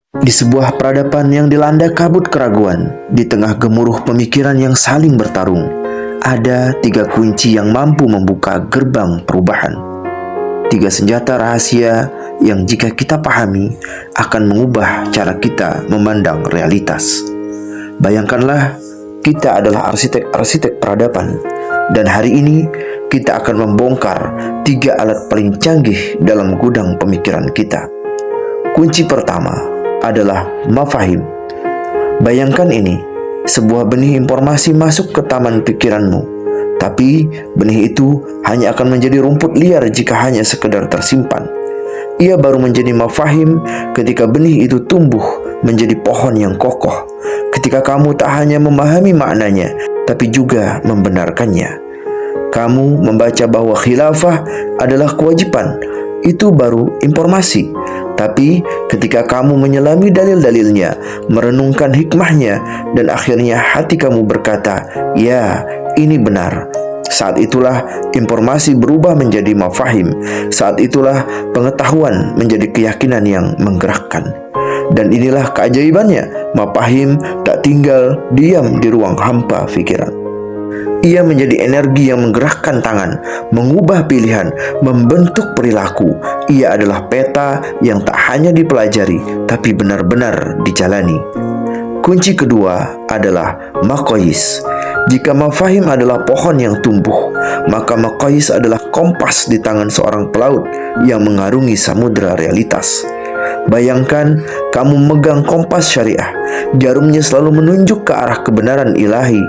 Di sebuah peradaban yang dilanda kabut keraguan, di tengah gemuruh pemikiran yang saling bertarung, ada 3 kunci yang mampu membuka gerbang perubahan. 3 senjata rahasia yang jika kita pahami akan mengubah cara kita memandang realitas. Bayangkanlah, kita adalah arsitek-arsitek peradaban, dan hari ini kita akan membongkar 3 alat paling canggih dalam gudang pemikiran kita. Kunci pertama adalah mafahim. Bayangkan ini, sebuah benih informasi masuk ke taman pikiranmu, tapi benih itu hanya akan menjadi rumput liar jika hanya sekedar tersimpan. Ia baru menjadi mafahim ketika benih itu tumbuh menjadi pohon yang kokoh, ketika kamu tak hanya memahami maknanya, tapi juga membenarkannya. Kamu membaca bahwa khilafah adalah kewajiban, itu baru informasi. Tapi ketika kamu menyelami dalil-dalilnya, merenungkan hikmahnya, dan akhirnya hati kamu berkata, ya, ini benar. Saat itulah informasi berubah menjadi mafahim. Saat itulah pengetahuan menjadi keyakinan yang menggerakkan. Dan inilah keajaibannya, mafahim tak tinggal diam di ruang hampa pikiran. Ia menjadi energi yang menggerakkan tangan, mengubah pilihan, membentuk perilaku. Ia adalah peta yang tak hanya dipelajari, tapi benar-benar dijalani. Kunci kedua adalah maqayis. Jika mafahim adalah pohon yang tumbuh, maka maqayis adalah kompas di tangan seorang pelaut yang mengarungi samudera realitas. Bayangkan kamu megang kompas syariah, jarumnya selalu menunjuk ke arah kebenaran ilahi.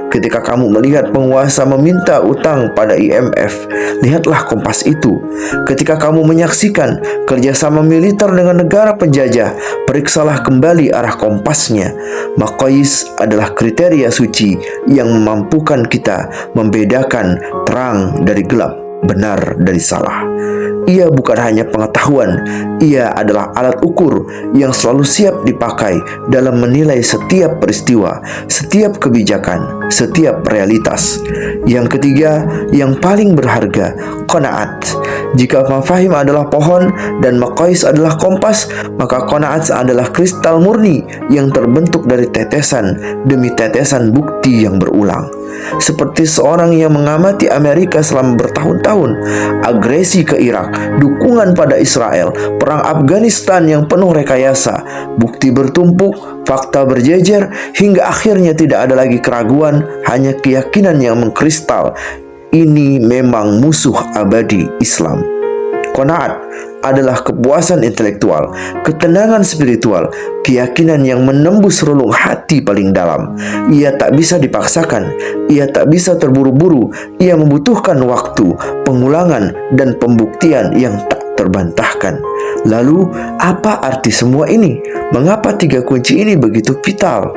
Ketika kamu melihat penguasa meminta utang pada IMF, lihatlah kompas itu. Ketika kamu menyaksikan kerjasama militer dengan negara penjajah, periksalah kembali arah kompasnya. Maqayis adalah kriteria suci yang memampukan kita membedakan terang dari gelap, benar dari salah. Ia bukan hanya pengetahuan, ia adalah alat ukur yang selalu siap dipakai dalam menilai setiap peristiwa, setiap kebijakan, setiap realitas. Yang ketiga, yang paling berharga, qanaat. Jika mafahim adalah pohon dan maqayis adalah kompas, maka qanaat adalah kristal murni yang terbentuk dari tetesan demi tetesan bukti yang berulang. Seperti seorang yang mengamati Amerika selama bertahun-tahun, agresi ke Irak, dukungan pada Israel, perang Afghanistan yang penuh rekayasa, bukti bertumpuk, fakta berjejer, hingga akhirnya tidak ada lagi keraguan, hanya keyakinan yang mengkristal. Ini memang musuh abadi Islam. Qanaat adalah kepuasan intelektual, ketenangan spiritual, keyakinan yang menembus relung hati paling dalam. Ia tak bisa dipaksakan, ia tak bisa terburu-buru, ia membutuhkan waktu, pengulangan, dan pembuktian yang tak terbantahkan. Lalu, apa arti semua ini? Mengapa 3 kunci ini begitu vital?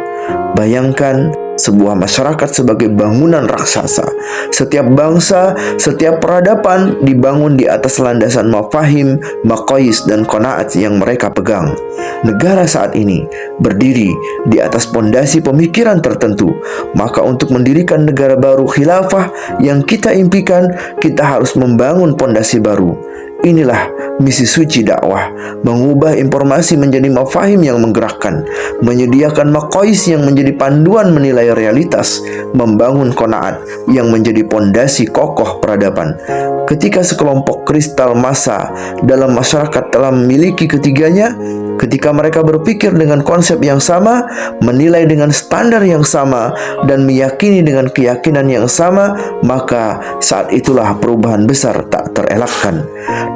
Bayangkan sebuah masyarakat sebagai bangunan raksasa. Setiap bangsa, setiap peradaban dibangun di atas landasan mafahim, maqayis, dan qanaat yang mereka pegang. Negara saat ini berdiri di atas pondasi pemikiran tertentu. Maka untuk mendirikan negara baru khilafah yang kita impikan, kita harus membangun pondasi baru. Inilah misi suci dakwah, mengubah informasi menjadi mafahim yang menggerakkan, menyediakan maqayis yang menjadi panduan menilai realitas, membangun qanaat yang menjadi pondasi kokoh peradaban. Ketika sekelompok kristal massa dalam masyarakat telah memiliki ketiganya, ketika mereka berpikir dengan konsep yang sama, menilai dengan standar yang sama, dan meyakini dengan keyakinan yang sama, maka saat itulah perubahan besar tak terelakkan.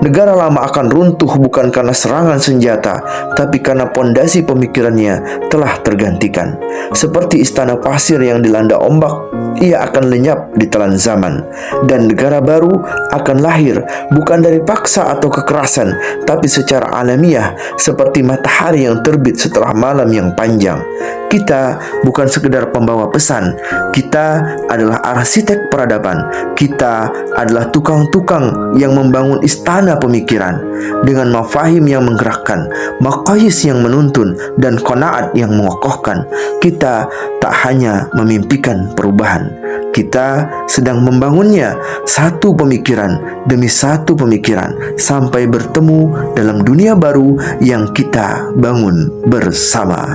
Negara lama akan runtuh bukan karena serangan senjata, tapi karena pondasi pemikirannya telah tergantikan. Seperti istana pasir yang dilanda ombak, ia akan lenyap di telan zaman. Dan negara baru akan lahir bukan dari paksa atau kekerasan, tapi secara alamiah, seperti matahari yang terbit setelah malam yang panjang. Kita bukan sekedar pembawa pesan, kita adalah arsitek peradaban. Kita adalah tukang-tukang yang membangun istana pemikiran dengan mafahim yang menggerakkan, maqayis yang menuntun, dan qanaat yang mengokohkan. Kita tak hanya memimpikan perubahan, Kita sedang membangunnya satu pemikiran demi satu pemikiran sampai bertemu dalam dunia baru yang kita bangun bersama.